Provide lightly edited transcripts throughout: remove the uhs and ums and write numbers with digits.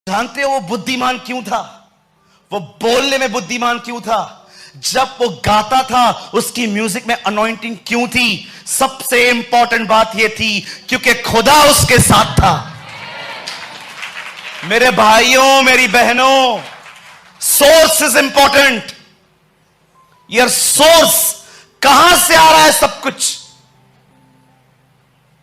जानते हो वो बुद्धिमान क्यों था? वो बोलने में बुद्धिमान क्यों था? जब वो गाता था उसकी म्यूजिक में अनॉइंटिंग क्यों थी? सबसे इंपॉर्टेंट बात ये थी क्योंकि खुदा उसके साथ था। मेरे भाइयों, मेरी बहनों, source is important. Your source, कहां से आ रहा है सब कुछ?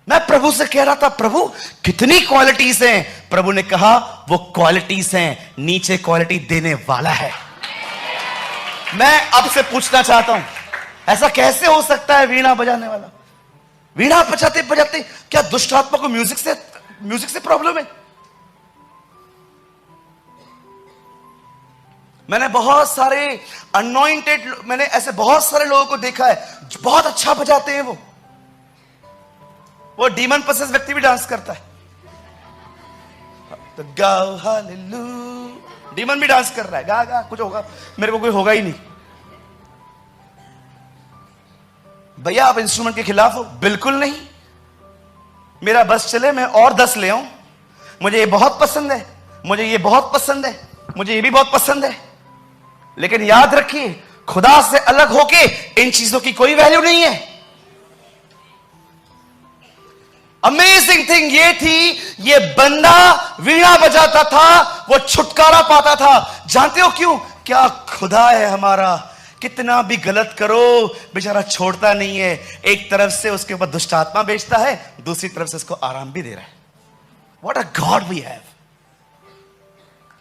मैं प्रभु से कह रहा था, प्रभु कितनी क्वालिटीज हैं। प्रभु ने कहा वो क्वालिटीज हैं, नीचे क्वालिटी देने वाला है। मैं आपसे पूछना चाहता हूं, ऐसा कैसे हो सकता है? वीणा बजाने वाला वीणा बजाते बजाते क्या दुष्ट आत्मा को म्यूजिक से प्रॉब्लम है? मैंने बहुत सारे अनॉइंटेड, मैंने ऐसे बहुत सारे लोगों को देखा है जो बहुत अच्छा बजाते हैं। वो डीमन पसेस व्यक्ति भी डांस करता है, तो गाओ हालेलुया, डीमन भी डांस कर रहा है, गा गा, कुछ होगा? मेरे को कोई होगा ही नहीं। भैया आप इंस्ट्रूमेंट के खिलाफ हो? बिल्कुल नहीं। मेरा बस चले मैं और 10 ले आऊं। मुझे ये बहुत पसंद है, मुझे ये बहुत पसंद है, मुझे ये भी बहुत पसंद है। लेकिन याद रखिए, खुदा से अलग होके इन चीजों की कोई वैल्यू नहीं है। अमेजिंग थिंग ये थी, ये बंदा वीणा बजाता था, वो छुटकारा पाता था। जानते हो क्यों? क्या खुदा है हमारा, कितना भी गलत करो बेचारा छोड़ता नहीं है। एक तरफ से उसके ऊपर दुष्ट आत्मा बेचता है, दूसरी तरफ से उसको आराम भी दे रहा है। What a god we have.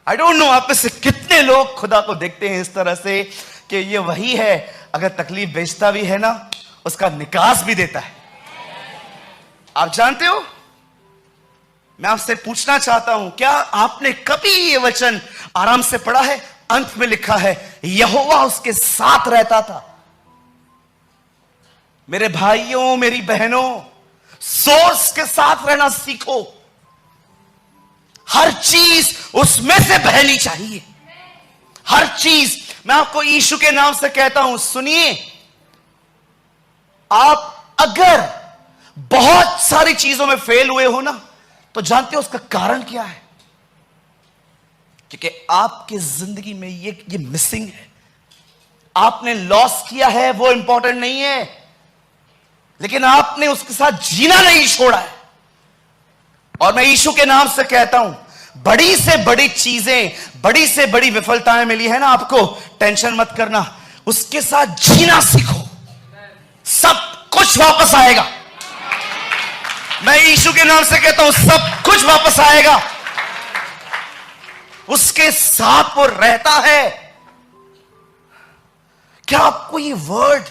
I don't know आप में से कितने लोग खुदा को देखते हैं इस तरह से कि ये वही है, अगर तकलीफ बेचता भी है ना, उसका निकास भी देता है। आप जानते हो, मैं आपसे पूछना चाहता हूं, क्या आपने कभी ये वचन आराम से पढ़ा है? अंत में लिखा है यहोवा उसके साथ रहता था। मेरे भाइयों, मेरी बहनों, सोर्स के साथ रहना सीखो। हर चीज उसमें से बहनी चाहिए, हर चीज। मैं आपको यीशु के नाम से कहता हूं, सुनिए, आप अगर बहुत सारी चीजों में फेल हुए हो ना, तो जानते हो उसका कारण क्या है? क्योंकि आपकी जिंदगी में ये मिसिंग है। आपने लॉस किया है, वो इंपॉर्टेंट नहीं है, लेकिन आपने उसके साथ जीना नहीं छोड़ा है। और मैं यीशु के नाम से कहता हूं, बड़ी से बड़ी चीजें, बड़ी से बड़ी विफलताएं मिली है ना आपको, टेंशन मत करना, उसके साथ जीना सीखो, सब कुछ वापस आएगा। मैं यीशु के नाम से कहता हूं, सब कुछ वापस आएगा। उसके साथ वो रहता है। क्या आपको ये वर्ड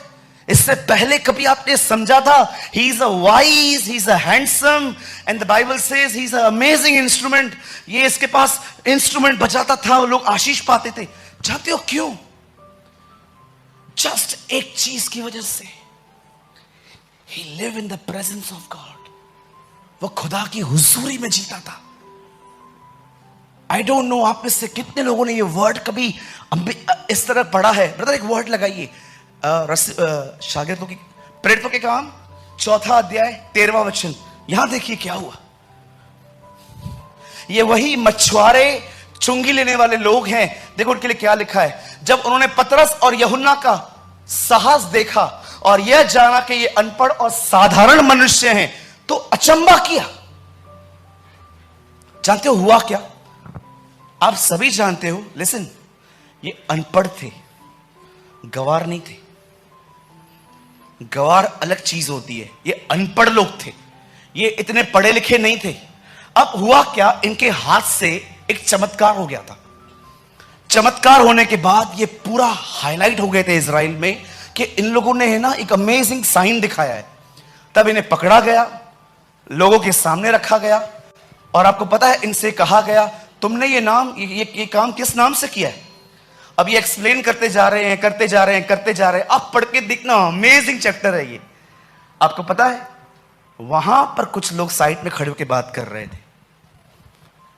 इससे पहले कभी आपने समझा था? He is a wise, he is a handsome, and the Bible says he is a amazing instrument. ये इसके पास इंस्ट्रूमेंट बजाता था, वो लोग आशीष पाते थे। जानते हो क्यों? जस्ट एक चीज की वजह से, he live in the presence of God. वो खुदा की हुजूरी में जीता था। आई डोंट नो आप में से कितने लोगों ने ये वर्ड कभी इस तरह पढ़ा है। ब्रदर एक वर्ड लगाइए, शागिर्दों की प्रेरितों के काम 4 अध्याय 13वां वचन। यहां देखिए क्या हुआ। ये वही मछुआरे, चुंगी लेने वाले लोग हैं। देखो उनके लिए क्या लिखा है। जब उन्होंने पतरस और यूहन्ना का साहस देखा और यह जाना कि ये अनपढ़ और साधारण मनुष्य हैं, तो अचंबा किया। जानते हो हुआ क्या? आप सभी जानते हो। लिसन, ये अनपढ़ थे, गवार नहीं थे। गवार अलग चीज होती है, ये अनपढ़ लोग थे, ये इतने पढ़े लिखे नहीं थे। अब हुआ क्या, इनके हाथ से एक चमत्कार हो गया था। चमत्कार होने के बाद ये पूरा हाईलाइट हो गए थे इजराइल में कि इन लोगों ने है ना एक अमेजिंग साइन दिखाया है। तब इन्हें पकड़ा गया, लोगों के सामने रखा गया, और आपको पता है इनसे कहा गया, तुमने ये काम किस नाम से किया है? अब ये एक्सप्लेन करते जा रहे हैं, करते जा रहे हैं, करते जा रहे हैं। आप पढ़ के देखना, अमेजिंग चैप्टर है ये। आपको पता है वहां पर कुछ लोग साइड में खड़े होकर बात कर रहे थे,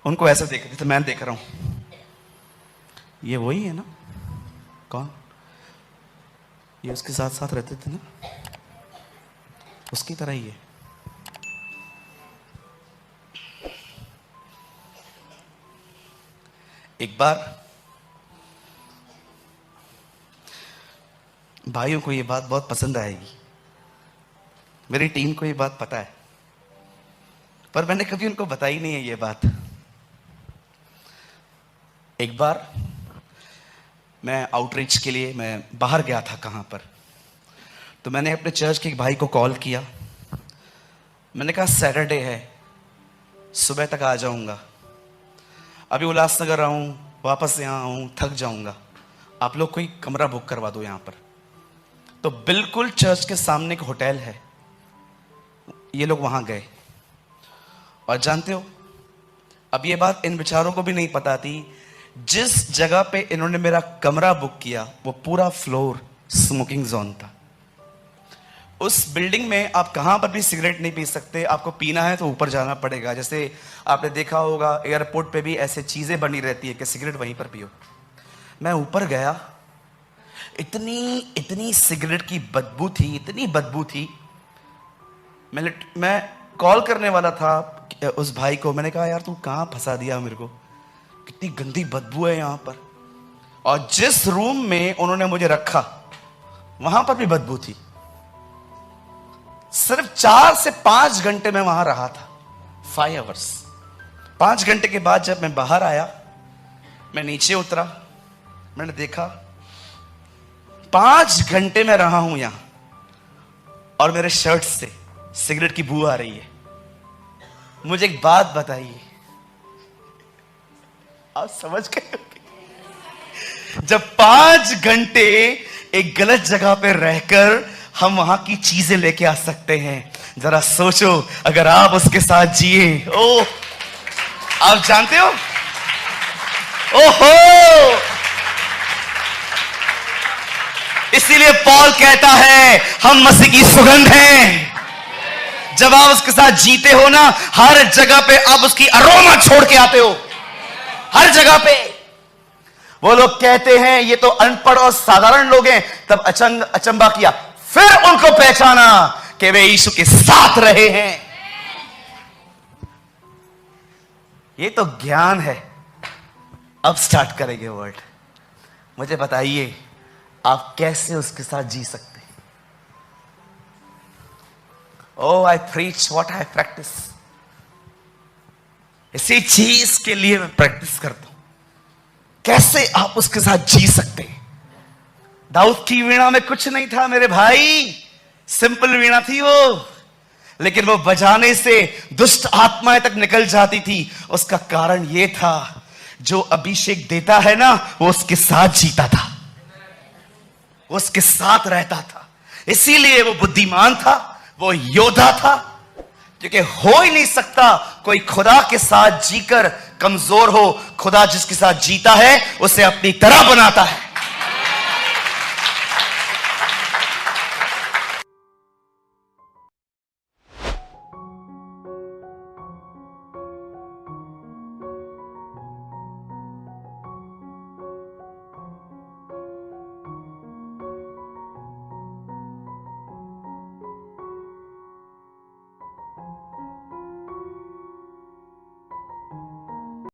उनको ऐसा देख रहे थे, मैं देख रहा हूं, ये वही है ना? कौन? ये उसके साथ साथ रहते थे ना, उसकी तरह ही है। एक बार भाइयों को ये बात बहुत पसंद आएगी, मेरी टीम को ये बात पता है, पर मैंने कभी उनको बताई नहीं है ये बात। एक बार मैं आउटरीच के लिए मैं बाहर गया था कहां पर, तो मैंने अपने चर्च के एक भाई को कॉल किया। मैंने कहा सैटरडे है, सुबह तक आ जाऊंगा, अभी उल्लासनगर आऊं, वापस यहाँ आऊं, थक जाऊंगा, आप लोग कोई कमरा बुक करवा दो यहाँ पर। तो बिल्कुल चर्च के सामने एक होटल है, ये लोग वहां गए। और जानते हो, अब ये बात इन बेचारों को भी नहीं पता थी, जिस जगह पे इन्होंने मेरा कमरा बुक किया वो पूरा फ्लोर स्मोकिंग जोन था। उस बिल्डिंग में आप कहां पर भी सिगरेट नहीं पी सकते, आपको पीना है तो ऊपर जाना पड़ेगा। जैसे आपने देखा होगा एयरपोर्ट पे भी ऐसे चीजें बनी रहती है कि सिगरेट वहीं पर पियो। मैं ऊपर गया, इतनी सिगरेट की बदबू थी, इतनी बदबू थी। मैं कॉल करने वाला था उस भाई को, मैंने कहा यार तू कहां फंसा दिया मेरे को, कितनी गंदी बदबू है यहां पर। और जिस रूम में उन्होंने मुझे रखा वहां पर भी बदबू थी। सिर्फ 4 से 5 घंटे में वहां रहा था, 5 आवर्स। 5 घंटे के बाद जब मैं बाहर आया, मैं नीचे उतरा, मैंने देखा 5 घंटे में रहा हूं यहां और मेरे शर्ट से सिगरेट की बू आ रही है। मुझे एक बात बताइए, आप समझ गए? जब 5 घंटे एक गलत जगह पे रहकर हम वहां की चीजें लेके आ सकते हैं, जरा सोचो अगर आप उसके साथ जिए। ओ, आप जानते हो, ओहो, इसीलिए पॉल कहता है हम मसीह की सुगंध हैं। जब आप उसके साथ जीते हो ना, हर जगह पे आप उसकी अरोमा छोड़ के आते हो, हर जगह पे। वो लोग कहते हैं ये तो अनपढ़ और साधारण लोग हैं, तब अचंबा किया, फिर उनको पहचाना कि वे यीशु के साथ रहे हैं। ये तो ज्ञान है। अब स्टार्ट करेंगे वर्ड। मुझे बताइए आप कैसे उसके साथ जी सकते हैं? Oh, I preach what I practice. इसी चीज के लिए मैं प्रैक्टिस करता हूं। कैसे आप उसके साथ जी सकते हैं? दाऊद की वीणा में कुछ नहीं था मेरे भाई, सिंपल वीणा थी वो, लेकिन वो बजाने से दुष्ट आत्माएं तक निकल जाती थी। उसका कारण यह था, जो अभिषेक देता है ना, वो उसके साथ जीता था, वो उसके साथ रहता था। इसीलिए वो बुद्धिमान था, वो योद्धा था, क्योंकि हो ही नहीं सकता कोई खुदा के साथ जीकर कमजोर हो। खुदा जिसके साथ जीता है उसे अपनी तरह बनाता है।